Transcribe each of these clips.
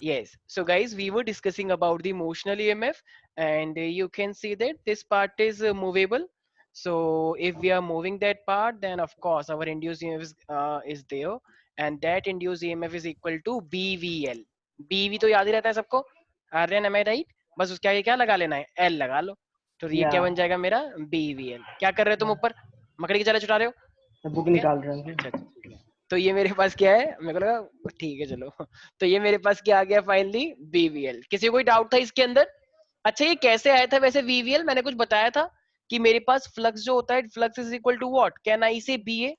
Yes. So guys, we were discussing about the emotional EMF, and you can see that this part is movable. So if we are moving that part, then of course our induced EMF is there, and that induced EMF is equal to BVL. BV तो याद ही रहता है सबको. Aryan, am I right? बस उसके आगे क्या लगा लेना है? L लगा लो. तो ये क्या बन जाएगा मेरा? BVL. क्या कर रहे हो तुम ऊपर? मकड़ी की चाल छुटा रहे हो? बुक निकाल रहे हैं। अच्छा अच्छा, ठीक है. तो ये मेरे पास क्या है? मेरे को लगा ठीक है चलो. तो ये मेरे पास क्या आ गया फाइनली? बीवीएल. किसी को कोई डाउट था इसके अंदर? अच्छा, ये कैसे आया था वैसे वीवीएल? मैंने कुछ बताया था कि मेरे पास फ्लक्स जो होता है, flux is equal to what? Can I say BA?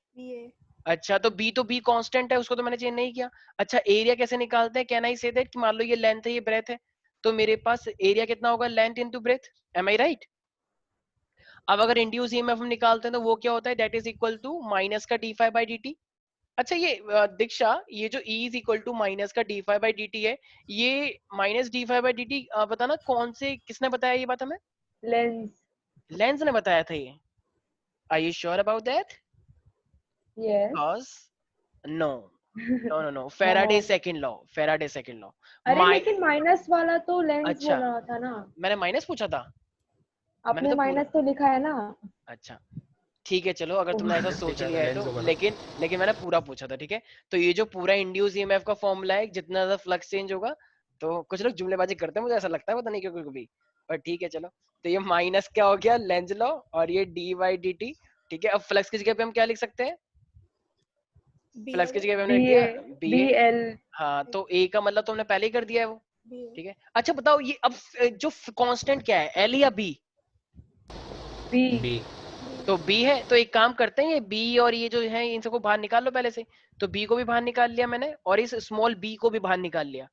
अच्छा, तो बी कांस्टेंट है, उसको तो मैंने चेंज नहीं किया. अच्छा, एरिया कैसे निकालते हैं? कैन आई से दैट कि मान लो ये लेंथ है, ये ब्रेथ है, तो मेरे पास एरिया कितना होगा? Length into breadth. एम आई राइट? अब अगर इंड्यूस ईएमएफ हम निकालते हैं तो वो क्या होता है? That is equal to minus का d phi by D t. अच्छा, ये दीक्षा, ये जो E is equal to minus का d phi by D t है, ये minus d phi by D t बताना कौन से, किसने बताया ये बात हमें? लेंस. लेंस ने बताया था ये. Are you sure about that? Yes. Because no no no no, Faraday second law, Faraday second law. अरे लेकिन माइनस वाला तो लेंस अच्छा, बोल रहा था ना. मैंने माइनस पूछा था. आपने माइनस तो लिखा है ना. अच्छा ठीक है, चलो अगर तुमने ऐसा सोच लिया है तो, लेकिन मैंने पूरा पूछा था. ठीक है, तो ये जो पूरा इंड्यूस ईएमएफ का फॉर्मूला है, जितना ज्यादा फ्लक्स चेंज होगा, तो कुछ लोग जुमलेबाजी करते हैं, मुझे ऐसा लगता है, पता नहीं क्यों कभी, पर ठीक है चलो. तो ये माइनस क्या हो गया? लेंज लॉ, और ये डी बाई डी टी. ठीक है, अब फ्लक्स की जगह पे हम क्या लिख सकते हैं? फ्लक्स की जगह पे हमने लिख दिया बी एल. हाँ, तो ए का मतलब तुमने पहले ही कर दिया है वो. ठीक है, अच्छा बताओ ये अब जो कांस्टेंट क्या है, एल या बी? बी. तो बी है, तो एक काम करते हैं, ये बी और ये जो है इन सबको बाहर निकाल लो पहले से. तो बी को भी बाहर निकाल लिया मैंने, और इस स्मॉल बी को भी बाहर निकाल लिया.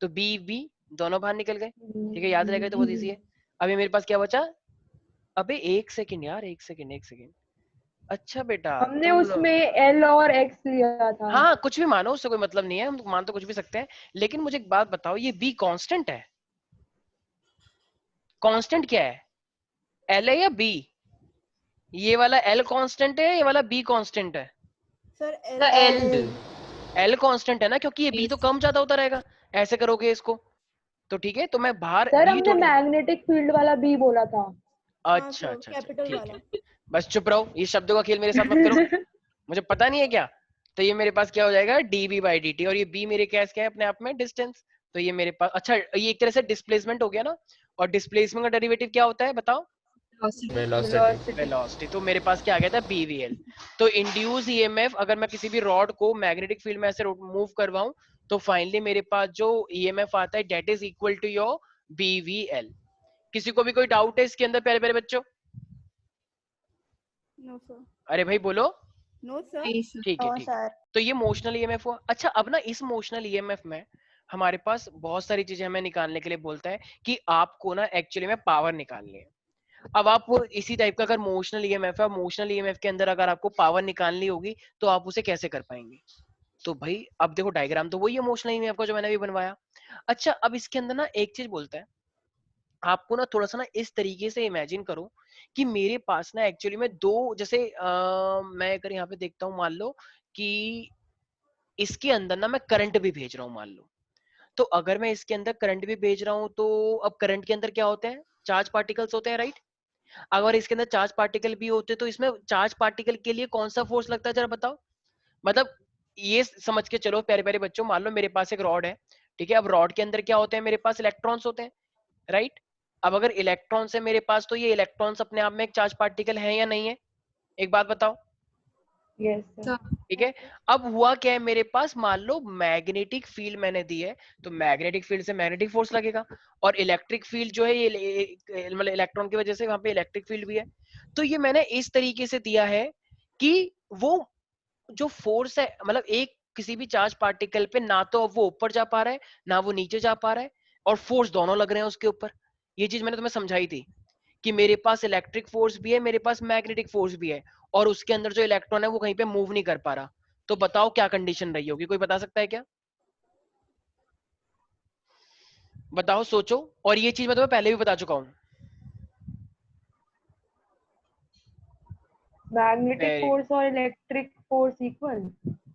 तो बी बी दोनों बाहर निकल गए. ठीक है, याद रहेगा तो बहुत इजी है. अभी मेरे पास क्या बचा? अबे एक सेकंड यार, एक सेकंड एक सेकंड. अच्छा बेटा, हमने उसमें एल और एक्स लिया था. हाँ कुछ भी मानो, उससे कोई मतलब नहीं है, हम मान तो कुछ भी सकते हैं. लेकिन मुझे एक बात बताओ, ये बी कांस्टेंट है? कांस्टेंट क्या है, एल है या बी? ये वाला एल कांस्टेंट है, ये वाला बी कांस्टेंट है? Sir L. एल कांस्टेंट है ना, क्योंकि ये बी तो कम ज्यादा होता रहेगा. ऐसे करोगे इसको तो ठीक है, तो मैं बाहर सर बी हमने मैग्नेटिक फील्ड वाला बी बोला था. अच्छा अच्छा अच्छा, ठीक है, बस चुप रहो, ये शब्दों का खेल मेरे साथ मत करो. मुझे पता नहीं है क्या. तो ये मेरे पास क्या हो जाएगा? D B by D T, और ये बी मेरे क्या है अपने आप में? डिस्टेंस. तो ये मेरे पास, अच्छा ये एक तरह से डिस्प्लेसमेंट हो गया ना. और डिस्प्लेसमेंट का डेरिवेटिव क्या होता है बताओ? वेलोसिटी. तो मेरे पास क्या आ गया था? बीवीएल. तो इंड्यूस ईएमएफ, अगर मैं किसी भी रॉड को मैग्नेटिक फील्ड में ऐसे मूव करवाऊं, तो फाइनली मेरे पास जो ईएमएफ आता है, that is equal to your BVL. किसी को भी कोई डाउट है इसके अंदर प्यारे प्यारे बच्चों? No sir. अरे भाई बोलो. No sir. ठीक है, ठीक है. तो ये मोशनल ईएमएफ हुआ. अच्छा, अब ना इस मोशनल ईएमएफ में हमारे पास बहुत सारी चीजें हमें निकालने के लिए बोलता है कि आपको ना एक्चुअली में पावर निकालनी है. अब आप इसी टाइप का अगर मोशनल ईएमएफ है, मोशनल ईएमएफ के अंदर अगर आपको पावर निकालनी होगी, तो आप उसे कैसे कर पाएंगे? तो भाई अब देखो, डायग्राम तो वही है मोशनल ईएमएफ का जो मैंने अभी बनवाया. अच्छा, अब इसके अंदर ना एक चीज बोलता है, आपको ना थोड़ा सा ना इस तरीके से इमेजिन करो कि मेरे पास ना एक्चुअली में दो, जैसे मैं अगर यहाँ पे देखता हूँ, मान लो कि इसके अंदर ना मैं करंट भी भेज रहा हूँ, मान लो. तो अगर मैं इसके अंदर करंट भी भेज रहा हूँ, तो अब करंट के अंदर क्या होते हैं? चार्ज पार्टिकल्स होते हैं, राइट? अगर इसके अंदर चार्ज पार्टिकल भी होते, तो इसमें चार्ज पार्टिकल के लिए कौन सा फोर्स लगता है, जरा बताओ. मतलब ये समझ के चलो प्यारे प्यारे बच्चों, मान लो मेरे पास एक रॉड है. ठीक है, अब रॉड के अंदर क्या होते हैं? मेरे पास इलेक्ट्रॉन्स होते हैं, राइट? अब अगर इलेक्ट्रॉन्स है मेरे पास, तो ये इलेक्ट्रॉन्स अपने आप में एक चार्ज पार्टिकल है या नहीं है? एक बात बताओ. Yes sir. ठीक है, अब हुआ क्या है मेरे पास, मान लो मैग्नेटिक फील्ड मैंने दी है, तो मैग्नेटिक फील्ड से मैग्नेटिक फोर्स लगेगा, और इलेक्ट्रिक फील्ड जो है ये मतलब इलेक्ट्रॉन की वजह से वहां पे इलेक्ट्रिक फील्ड भी है. तो ये मैंने इस तरीके से दिया है कि वो जो फोर्स है, मतलब एक किसी भी चार्ज पार्टिकल पे ना तो अब वो ऊपर जा पा रहा है, ना वो नीचे जा पा रहा है, और फोर्स दोनों लग रहे हैं उसके ऊपर. ये चीज मैंने तुम्हें समझाई थी कि मेरे पास इलेक्ट्रिक फोर्स भी है, मेरे पास मैग्नेटिक फोर्स भी है, और उसके अंदर जो इलेक्ट्रॉन है वो कहीं पे मूव नहीं कर पा रहा. तो बताओ क्या कंडीशन रही होगी, कोई बता सकता है क्या? बताओ, सोचो. और ये चीज मैं तुम्हें पहले भी बता चुका हूँ. मैग्नेटिक फोर्स और इलेक्ट्रिक फोर्स इक्वल.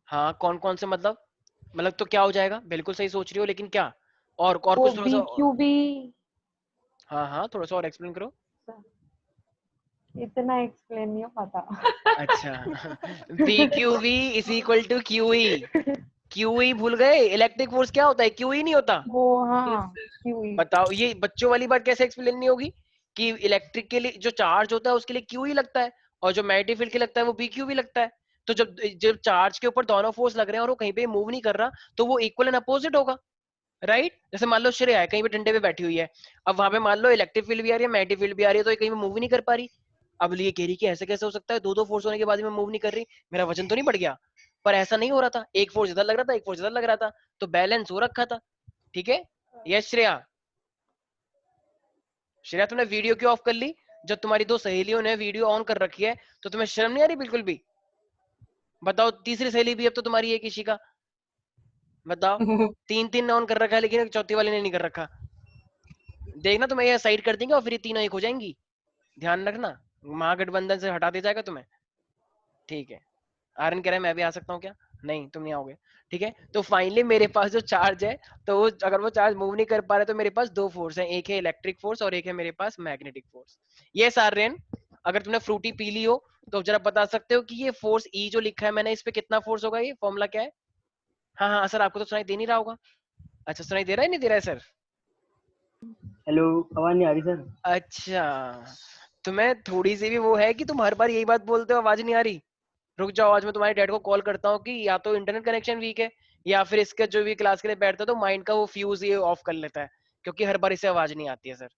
हाँ, कौन कौन से मतलब तो क्या हो जाएगा? बिल्कुल सही सोच रही हो, लेकिन क्या और वो कुछ थोड़ा सा, BQB, हाँ थोड़ा सा और एक्सप्लेन करो। इतना एक्सप्लेन नहीं हो पाता। अच्छा BQV is equal to QE। QE भूल गए? इलेक्ट्रिक फोर्स क्या होता है? QE नहीं होता? वो हाँ, QE। बताओ ये बच्चों वाली बात कैसे एक्सप्लेन नहीं होगी कि इलेक्ट्रिक के लिए जो चार्ज होता है उसके लिए QE लगता है और जो मैग्नेटिक फील्ड के लगता है वो BQV लगता है। तो जब जब चार्ज के ऊपर दोनों फोर्स लग रहे हैं और वो कहीं पे मूव नहीं कर रहा तो वो इक्वल एंड अपोजिट होगा, राइट? जैसे मान लो श्रेया है कहीं पे डंडे पे बैठी हुई है, अब वहां पे मान लो इलेक्ट्रिक फील्ड भी आ रही है मैग्नेटिक फील्ड भी आ रही है, तो ये कहीं पे मूव नहीं कर पा रही। अब ये कह रही कि ऐसे कैसे हो सकता है, दो दो फोर्स होने के बाद में मूव नहीं कर रही, मेरा वजन तो नहीं बढ़ गया? पर ऐसा नहीं हो रहा था, एक फोर्स इधर लग रहा था एक फोर्स इधर लग रहा था, तो बैलेंस हो रखा था। ठीक है, यस श्रेया? श्रेया तुमने वीडियो क्यों ऑफ कर ली? जब तुम्हारी दो सहेलियों ने वीडियो ऑन कर रखी है तो तुम्हें शर्म नहीं आ रही बिल्कुल भी? बताओ, तीसरी सहेली भी अब तो तुम्हारी है किसी का, बताओ। तीन तीन ने ऑन कर रखा है लेकिन चौथी वाले ने नहीं कर रखा। देखना तुम्हें ये साइड कर देंगे और फिर ये तीनों एक हो जाएंगी, ध्यान रखना, महागठबंधन से हटा दिया जाएगा तुम्हें। ठीक है, आर्यन कह रहा है मैं भी आ सकता हूँ क्या? नहीं तुम नहीं आओगे। ठीक है, तो फाइनली मेरे पास जो चार्ज है, तो अगर वो चार्ज मूव नहीं कर पा रहे तो मेरे पास दो फोर्स है, एक है इलेक्ट्रिक फोर्स और एक है मेरे पास मैग्नेटिक फोर्स। ये आर्यन, अगर तुमने फ्रूटी पी ली हो तो जरा बता सकते हो कि ये फोर्स ई जो लिखा है मैंने, इस पे कितना फोर्स होगा? ये फॉर्मूला क्या है? हाँ हाँ सर, आपको तो सुनाई दे नहीं रहा होगा। अच्छा, सुनाई दे रहा है नहीं दे रहा है सर? हेलो, आवाज नहीं आ रही सर। अच्छा, तुम्हें थोड़ी सी भी वो है कि तुम हर बार यही बात बोलते हो आवाज नहीं आ रही? रुक जाओ, आज मैं तुम्हारे डैड को कॉल करता हूँ कि या तो इंटरनेट कनेक्शन वीक है या फिर इसका जो भी क्लास के लिए बैठता है तो माइंड का वो फ्यूज ये ऑफ कर लेता है, क्योंकि हर बार इसे आवाज नहीं आती है सर।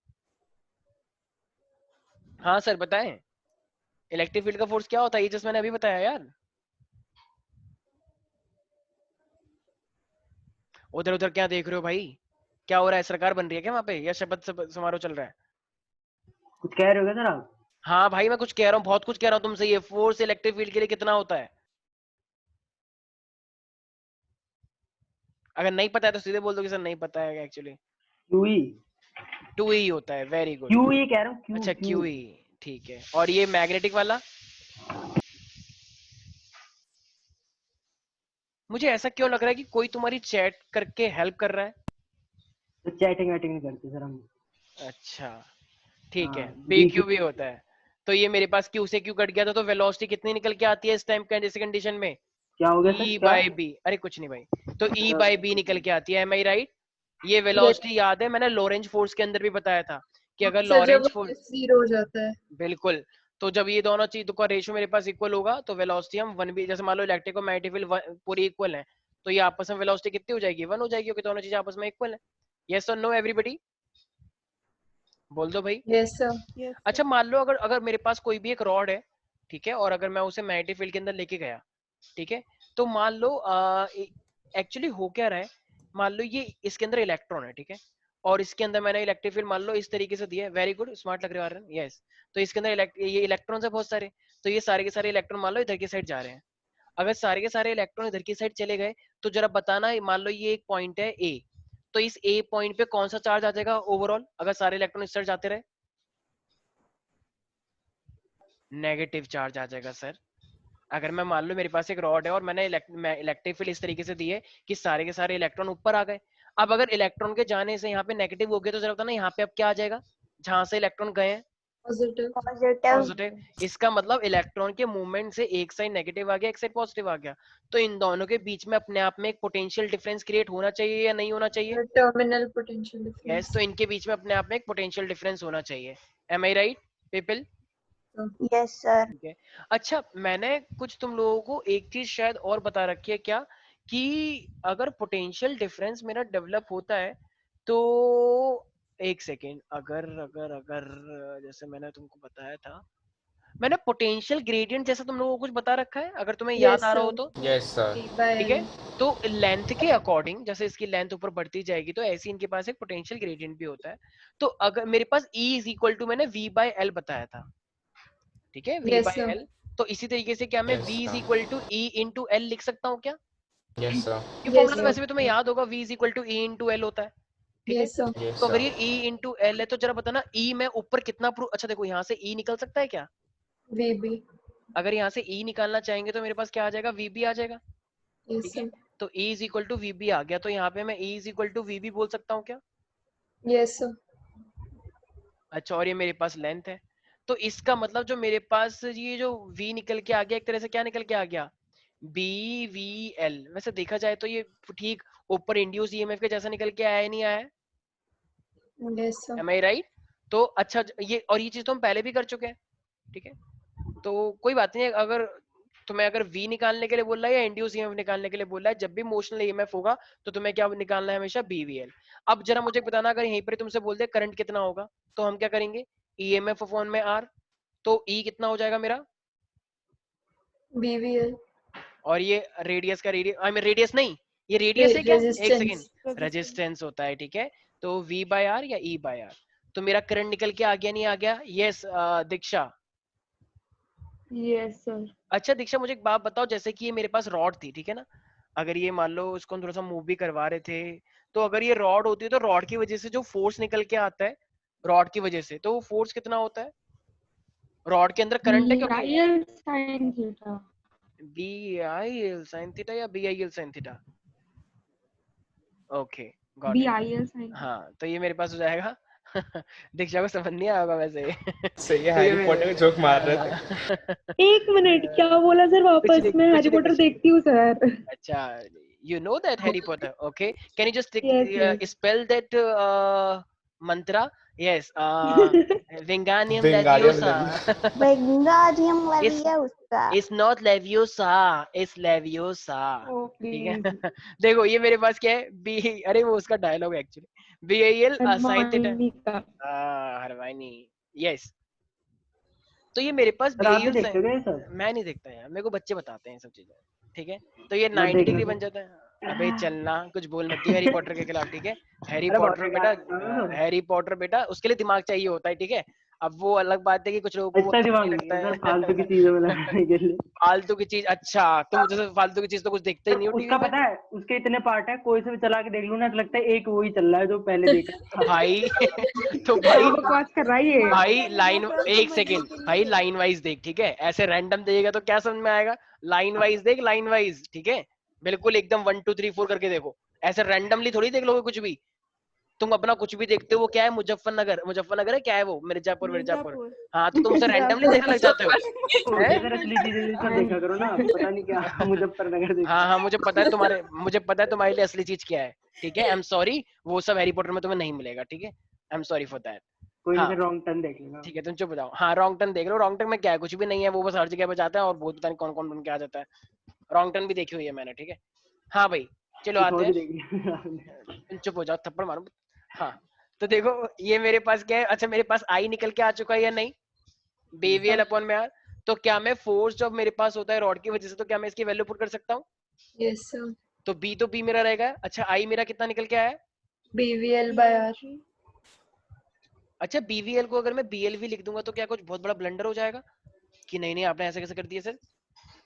हाँ सर बताएं, इलेक्ट्रिक फील्ड का फोर्स क्या होता है? ये जस्ट मैंने अभी बताया यार। उधर उधर क्या देख रहे हो भाई? क्या हो रहा है? सरकार बन रही है क्या वहां पे, या शपथ समारोह चल रहा है? कुछ कह रहे हो क्या सर आप? हाँ भाई मैं कुछ कह रहा हूँ, बहुत कुछ कह रहा हूँ तुमसे। ये फोर्स इलेक्ट्रिक फील्ड के लिए कितना होता है? अगर नहीं पता है तो सीधे बोल दो कि सर नहीं पता है एक्चुअली। क्यूई। 2E होता है, वेरी गुड। क्यूई कह रहा हूँ, क्यू अच्छा क्यू। QE, ठीक है। और ये मैग्नेटिक वाला? मुझे ऐसा क्यों लग रहा है कि कोई तुम्हारी चैट करके हेल्प कर रहा है? तो चैटिंग वैटिंग नहीं करते सर हम। अच्छा ठीक है, हाँ, BQ भी होता है। तो ये मेरे पास Q से Q कट गया था, तो वेलोसिटी कितनी निकल के आती है इस टाइम जैसे कंडीशन में? क्या हो गया सर, E क्या? बाई बी, अरे कुछ नहीं भाई, तो E बाई बी निकल के आती है, एम आई राइट? ये वेलोसिटी याद है, मैंने लॉरेंज फोर्स के अंदर भी बताया था कि अगर सर जब लॉरेंज फोर्स, जीरो हो जाता है। बिल्कुल, तो जब ये दोनों चीजों का रेशियो मेरे पास इक्वल होगा तो वेलोसिटी हम वन भी, जैसे मान लो इलेक्ट्रिक और मैग्नेटिक फील्ड पूरी इक्वल है, तो ये आपस में वेलोसिटी कितनी हो जाएगी? 1 हो जाएगी, क्योंकि दोनों चीजें आपस में इक्वल है। यस और नो एवरीबॉडी, बोल दो भाई। Yes sir. Yes, अच्छा sir. मान लो अगर अगर मेरे पास कोई भी एक रॉड है, ठीक है, और अगर मैं उसे मैग्नेटिक फील्ड के अंदर लेके गया, ठीक है, तो मान लो एक्चुअली हो क्या रहा है, मान लो ये इसके अंदर इलेक्ट्रॉन है, ठीक है, और इसके अंदर मैंने इलेक्ट्रिक फील्ड मान लो इस तरीके से दिया है, वेरी गुड, स्मार्ट लग रहे हो आर्यन, यस। तो इसके अंदर ये इलेक्ट्रॉन है बहुत सारे, तो ये सारे के सारे इलेक्ट्रॉन मान लो इधर की साइड जा रहे हैं। अगर सारे के सारे इलेक्ट्रॉन इधर की साइड चले गए तो जरा बताना, मान लो ये एक पॉइंट है ए, तो इस ए पॉइंट पे कौन सा चार्ज आ जाएगा ओवरऑल अगर सारे इलेक्ट्रॉन इस साइड जाते रहे? नेगेटिव चार्ज आ जाएगा सर। अगर मैं मान लो मेरे पास एक रॉड है और मैंने इलेक्ट्रिक फील्ड इस तरीके से दी है कि सारे के सारे इलेक्ट्रॉन ऊपर आ गए, अब अगर इलेक्ट्रॉन के जाने से यहाँ पे नेगेटिव हो गया तो जरा बताना यहाँ पे अब क्या आ जाएगा जहां से इलेक्ट्रॉन गए हैं? पॉजिटिव। पॉजिटिव। इसका मतलब इलेक्ट्रॉन के मूवमेंट से एक साइड नेगेटिव आ गया एक साइड पॉजिटिव आ गया, तो इन दोनों के बीच में अपने आप में एक पोटेंशियल डिफरेंस क्रिएट होना चाहिए या नहीं होना चाहिए? Terminal potential yes, difference. तो इनके बीच में अपने आप में एक पोटेंशियल डिफरेंस होना चाहिए, एम आई राइट पीपल? Yes sir. ठीक है। अच्छा मैंने कुछ तुम लोगों को एक चीज शायद और बता रखी है क्या, कि अगर पोटेंशियल डिफरेंस मेरा डेवलप होता है तो, एक सेकेंड, अगर अगर अगर जैसे मैंने तुमको बताया था, मैंने पोटेंशियल ग्रेडियंट जैसा तुम लोगों को कुछ बता रखा है अगर तुम्हें याद आ रहा हो तो? Yes sir. ठीक है, तो लेंथ के अकॉर्डिंग जैसे इसकी लेंथ ऊपर बढ़ती जाएगी तो ऐसे इनके पास एक पोटेंशियल ग्रेडियंट भी होता है। तो अगर मेरे पास E इज इक्वल टू मैंने V बाय एल बताया था, ठीक है, V yes by sir. L, तो इसी तरीके से क्या मैं Yes, V is sir. Equal to E into L लिख सकता हूँ क्या? Yes sir. ये Yes, फॉर्मूला तो sir. वैसे भी तुम्हें याद होगा, V is equal to E into L होता है, ठीक है। Yes sir. यस तो अगर सर। ये E इंटू एल है तो जरा बताना E में ऊपर कितना प्रूफ, अच्छा देखो यहाँ से E निकल सकता है क्या? V B. अगर यहाँ से E निकालना चाहेंगे तो मेरे पास क्या आ जाएगा? VB आ जाएगा, यस ठीक है। सर। तो E is equal to VB आ गया, तो यहाँ पे मैं E is equal to VB बोल सकता हूँ क्या? Yes, sir. अच्छा, और ये मेरे पास लेंथ है, तो इसका मतलब जो मेरे पास ये जो V निकल के आ गया, एक तरह से क्या निकल के आ गया, BVL। वैसे देखा जाए तो ये ठीक ऊपर इंड्यूस EMF के जैसा निकल के आया ही नहीं आया है, Yes, sir. एम आई राइट? तो अच्छा, ये और ये चीज तो हम पहले भी कर चुके हैं, ठीक है, तो कोई बात नहीं। अगर तुम्हें अगर V निकालने के लिए बोल रहा है या इंड्यूस EMF निकालने के लिए बोल रहा है, जब भी मोशनल EMF होगा तो तुम्हें क्या निकालना है, हमेशा BVL। अब जरा मुझे बताना, अगर यहीं पर तुमसे बोल दे करंट कितना होगा, तो हम क्या करेंगे, EMF अपॉन में R, तो E कितना हो जाएगा मेरा, BVL. और ये रेडियस का रेडियस, आई मीन रेडियस नहीं, ये रेडियस है क्या, एक Resistance. सेकेंड, रेजिस्टेंस होता है, ठीक है, तो V बाय आर या E बाय आर। तो मेरा करंट निकल के आ गया, नहीं आ गया? यस दीक्षा। Yes, sir. अच्छा दीक्षा, मुझे एक बात बताओ, जैसे कि ये मेरे पास रॉड थी, ठीक है ना, अगर ये मान लो इसको हम थोड़ा सा मूव भी करवा रहे थे, तो अगर ये रॉड होती है तो रॉड की वजह से जो फोर्स निकल के आता है रॉड की वजह से, तो वो फोर्स कितना होता है, रॉड के अंदर करंट है क्योंकि BIL sin theta. BIL sin theta या BIL sin theta, okay got it. BIL sin. हाँ, तो ये मेरे पास हो जाएगा दीक्षा को समझ नहीं आया होगा वैसे सही है, तो ये हैरी पॉटर का जोक मार रहे थे। हाँ। एक मिनट, क्या बोला सर वापस? नहीं, मैं कुछ हैरी नहीं, पॉटर कुछ नहीं। देखती हूँ सर. अच्छा, you know that Harry Potter, okay? Can you just Yes, yes. spell that mantra? Yes, Wingardium विंगारियम Leviosa. Wingardium It's Leviosa. it's not Leviosa, it's Leviosa. Oh, ठीक है please. देखो ये मेरे पास क्या है, बी, अरे वो उसका डायलॉग है actually, BIL sin theta, Hermione का. हरवानी, यस। तो ये मेरे पास सर आप भी BIL देखते हो क्या ये सब? मैं नहीं देखता यार, मेरे को बच्चे बताते हैं सब चीजें, ठीक है, तो ये मत 90 देखना डिग्री सर। बन जाता है। अबे चलना, कुछ बोल मत दियो हैरी पॉटर के खिलाफ, ठीक है, हैरी अरे बहुत पॉटर बेकार बेटा, लगता है वो। हैरी पॉटर बेटा उसके लिए दिमाग चाहिए होता है, ठीक है। अब वो अलग बात है कि कुछ लोगों को वो इतना अच्छा दिमाग नहीं नहीं लगता है सर है फालतू की चीजों में लगाने के लिए। फालतू की चीज, अच्छा तुम जैसे फालतू की चीज तो कुछ देखते ही नहीं हो टीवी उसका में। पता है, उसके इतने पार्ट है, कोई से भी चला के देख लूं ना तो लगता है एक वो ही चल रहा है जो पहले देखा तो भाई तो क्या भाई बकवास कर रहा है ये? भाई लाइन, रेफरेंस एक समझने सेकेंड के भाई, लिए। लाइन वाइज देख, ठीक है, ऐसे रैंडम देगा तो क्या समझ में आएगा, लाइन वाइज देख, लाइन वाइज, ठीक है, बिल्कुल एकदम 1 2 3 4 करके देखो, ऐसे रैंडमली थोड़ी देख लोगे कुछ भी। तुम अपना कुछ भी देखते हो, वो क्या है, मुजफ्फरनगर, मुजफ्फरनगर है क्या है वो, मिर्जापुर, मिर्जापुर, मिर्जापुर। हाँ, तो तुम उसे रैंडमली देखने लग जाते हो छोटी सर हैं? असली चीजें भी सब देखा करो ना, पता नहीं क्या मुजफ्फरनगर देख। हाँ हाँ, मुझे पता है तुम्हारे लिए असली चीज क्या है, ठीक है, आई एम सॉरी, वो सब हैरी पॉटर में तुम्हें नहीं मिलेगा, ठीक है, I am sorry for that. कोई नहीं हाँ सर, रॉन्ग टर्न देख लेना। ठीक है, तुम चुप हो जाओ, हाँ रॉन्ग टर्न देख लो, रॉन्ग टर्न में क्या है, कुछ भी नहीं है, वो बस हर जगह पे जाता है और बहुत पता नहीं कौन कौन बन के आ जाता है, रॉन्ग टर्न भी देखी हुई है मैंने, ठीक है। हाँ भाई चलो कुछ आते और हैं, ही देख लिया आपने। तुम चुप हो जाओ, थप्पड़ मारो। हाँ, तो देखो ये मेरे पास क्या है, अच्छा मेरे पास आई निकल के आ चुका है या नहीं, BVL अपॉन में आर, तो क्या मैं फोर्स जब मेरे पास होता है रॉड की वजह से, तो क्या मैं इसकी वैल्यू पुट कर सकता हूँ, Yes, sir. तो B मेरा रहेगा। अच्छा आई मेरा कितना निकल के आया है, BVL by R. अच्छा BVL को अगर मैं BLV लिख दूंगा तो क्या कुछ बहुत बड़ा ब्लंडर हो जाएगा, कि नहीं नहीं आपने ऐसा कैसे कर दिया सर,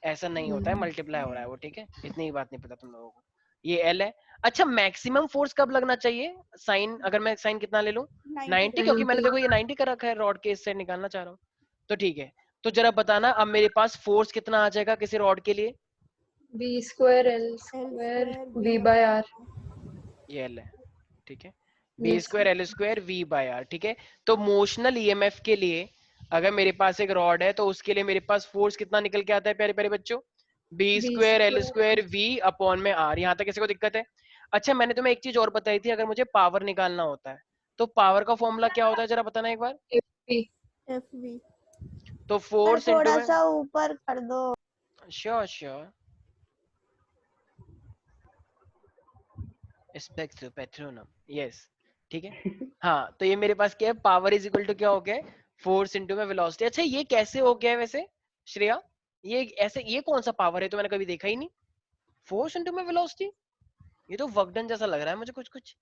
ऐसा नहीं होता है, मल्टीप्लाई हो रहा है वो, ठीक है, इतनी ही बात नहीं पता तुम लोगों को, ये L है। अच्छा मैक्सिमम फोर्स कब लगना चाहिए, साइन, अगर मैं साइन कितना ले लूं, 90, क्योंकि मैंने 90. देखो ये 90 का रखा है, रॉड के इससे निकालना चाह रहा हूँ, तो ठीक है, तो जरा बताना अब मेरे पास फोर्स कितना आ जाएगा किसी रॉड के लिए, B square L square V by R. ये L है, ठीक है, B Yes, square L square V by R, ठीक है। तो मोशनल EMF के लिए अगर मेरे पास एक रॉड है तो उसके लिए मेरे पास फोर्स कितना निकल के आता है प्यारे प्यारे बच्चों, B B square L square. Square V upon में R, यहाँ तक किसी को दिक्कत है? अच्छा मैंने तुम्हें एक चीज और बताई थी, अगर मुझे पावर निकालना होता है तो पावर का फॉर्मूला क्या होता है, जरा बताना एक बार। FP. FV। तो सर फोर्स इनटू थोड़ा में, सा ऊपर कर दो. श्योर श्योर, स्पेक्ट्रो पेट्रोनम, यस, ठीक है। हाँ, तो ये मेरे पास क्या है, पावर इज इक्वल टू क्या हो गया है, फोर्स इनटू में वेलोसिटी। अच्छा ये कैसे हो गया है वैसे श्रेया, ये ऐसे, ये कौन सा पावर है, तो मैंने कभी देखा ही नहीं, फोर्स इनटू में वेलोसिटी, ये तो वर्क डन जैसा लग रहा है मुझे कुछ कुछ।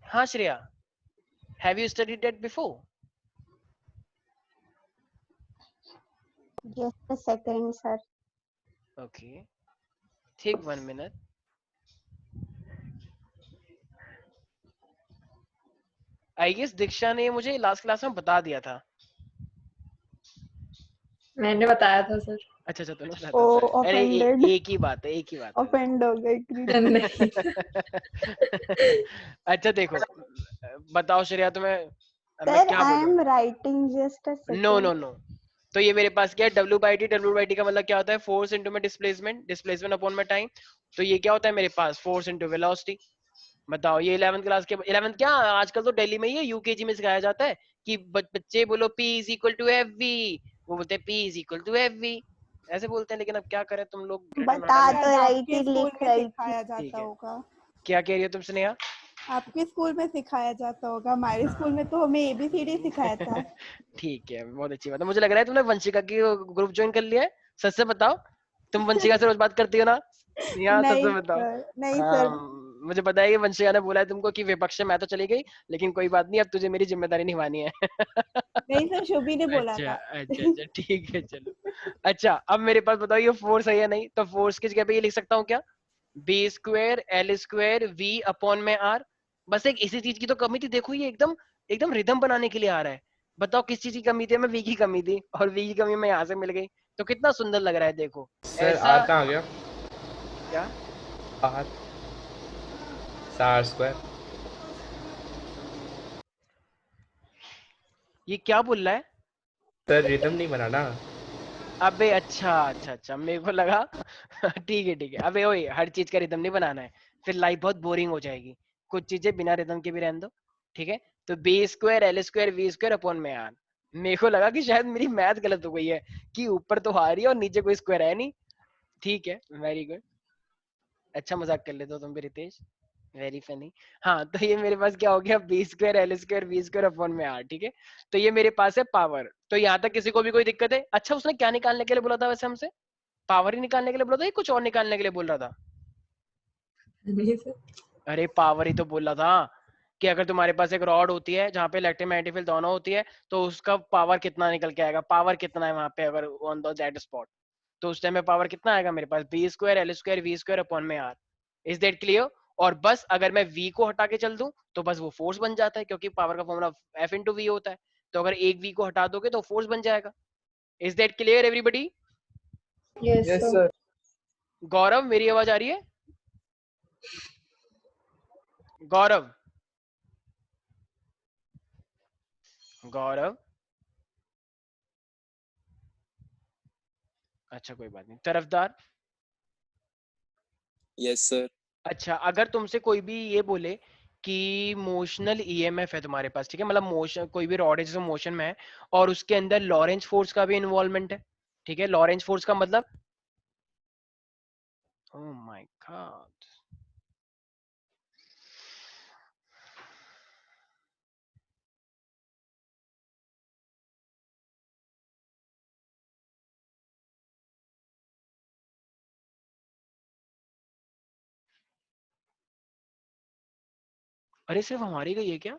हाँ Shreya, have you studied that before? Just a second, sir. Okay, take 1 minute. I guess Diksha ने मुझे लास्ट क्लास में बता दिया था। मैंने बताया था सर. अच्छा अच्छा, तूने ओ बताता। अरे ऑफेंडेड, एक ही बात है, एक ही बात है। ऑफेंड हो गई। नहीं अच्छा देखो, बताओ श्रेया तुम्हें, अब मैं सर क्या आई बोलूं? Am writing just a no second. No no. तो ये मेरे पास क्या है, डब्ल्यू बाई टी का मतलब क्या होता है, फोर्स इंटू में डिस्प्लेसमेंट, डिस्प्लेसमेंट अपॉन में टाइम। तो ये क्या होता है मेरे पास, फोर्स इंटू वेलोसिटी। बताओ, ये 11th क्लास के, 11th क्या, आजकल तो दिल्ली में ही यूकेजी में सिखाया जाता है कि बच्चे बोलो P is equal to F V, वो बोलते हैं P is equal to F V, ऐसे बोलते हैं। लेकिन अब क्या करें, तुम लोग बता टोनाटा में। तो रही आपके थी, स्कूल लिख में रही थी। सिखाया ठीक जाता है, होगा। क्या कह रही हो तुम स्नेहा? आपके स्कूल में सिखाया जाता होगा, हमारे स्कूल में तो हमें ABCD सिखाया था। ठीक है, बहुत अच्छी बात है। मुझे लग रहा है तुमने वंशिका की ग्रुप ज्वाइन कर लिया है। सच से बताओ, तुम वंशिका से रोज बात करती हो ना? यहाँ सच से नहीं बताओ। सर, नहीं हाँ, सर। मुझे पता है कि वंशिका ने बोला है तुमको कि विपक्ष में मैं तो चली गई, लेकिन कोई बात नहीं, अब तुझे मेरी जिम्मेदारी निभानी है। नहीं सर, शुभी ने बोला अच्छा था। अच्छा अच्छा, ठीक है चलो। अच्छा, अब मेरे पास बताओ ये फोर्स है या नहीं? तो फोर्स की जगह पे ये लिख सकता हूँ क्या, B square L square V upon में आर। बस एक इसी चीज की तो कमी थी, देखो ये एकदम एकदम रिदम बनाने के लिए आ रहा है। बताओ किस चीज की कमी थी? हमें वी की कमी थी, और वी की कमी में यहाँ से मिल गई। तो कितना सुंदर लग रहा है, देखो सर ऐसा। आर कहाँ आ गया? क्या? R, R square. ये क्या बोल रहा है? सर रिदम नहीं बना ना। अबे अच्छा अच्छा अच्छा, मेरे को लगा। ठीक है, अबे ओए, हर चीज का रिदम नहीं बनाना है, फिर लाइफ बहुत बोरिंग हो जाएगी। कुछ चीजें बिना रिदम के भी रहने दो, ठीक है? तो B square L square V square upon में आर। मेरे को लगा कि शायद मेरी मैथ गलत हो गई है, कि ऊपर तो आ रही है और नीचे कोई स्क्वायर है नहीं। ठीक है, वेरी गुड। अच्छा मजाक कर लेते हो तुम भी रितेश, वेरी फनी। हाँ, तो ये मेरे पास क्या हो गया, B square L square V square upon में आर, ठीक है? तो ये मेरे पास है पावर। तो यहाँ तक किसी को भी कोई दिक्कत है? अच्छा, उसने क्या निकालने के लिए बोला था वैसे हमसे? पावर ही निकालने के लिए बोला था, या कुछ और निकालने के लिए बोल रहा था? नहीं सर। अरे पावर ही तो बोला था, कि अगर तुम्हारे पास एक रॉड होती है जहाँ पे इलेक्ट्रोमैग्नेटिक फील्ड दोनों होती है, तो उसका पावर कितना निकल के आएगा, पावर कितना है वहां पे अगर ऑन द जेड स्पॉट। तो उस टाइम में पावर कितना आएगा मेरे पास, B square L square V square upon में आर। Is that clear? और बस अगर मैं v को हटा के चल दूं, तो बस वो फोर्स बन जाता है, क्योंकि पावर का फॉर्मूला f इंटू वी होता है। तो अगर एक v को हटा दोगे तो फोर्स बन जाएगा। Is that clear everybody? Yes yes sir. Sir. Gaurav, मेरी आवाज आ रही है? गौरव, गौरव। अच्छा कोई बात नहीं, तरफदार। Yes sir. अच्छा, अगर तुमसे कोई भी ये बोले कि मोशनल ईएमएफ है तुम्हारे पास, ठीक है, मतलब मोशन, कोई भी रॉड है जिसमें मोशन में है, और उसके अंदर लॉरेंज फोर्स का भी इन्वॉल्वमेंट है, ठीक है? लॉरेंज फोर्स का मतलब, ओह माय गॉड, अरे सिर्फ हमारी गई है क्या?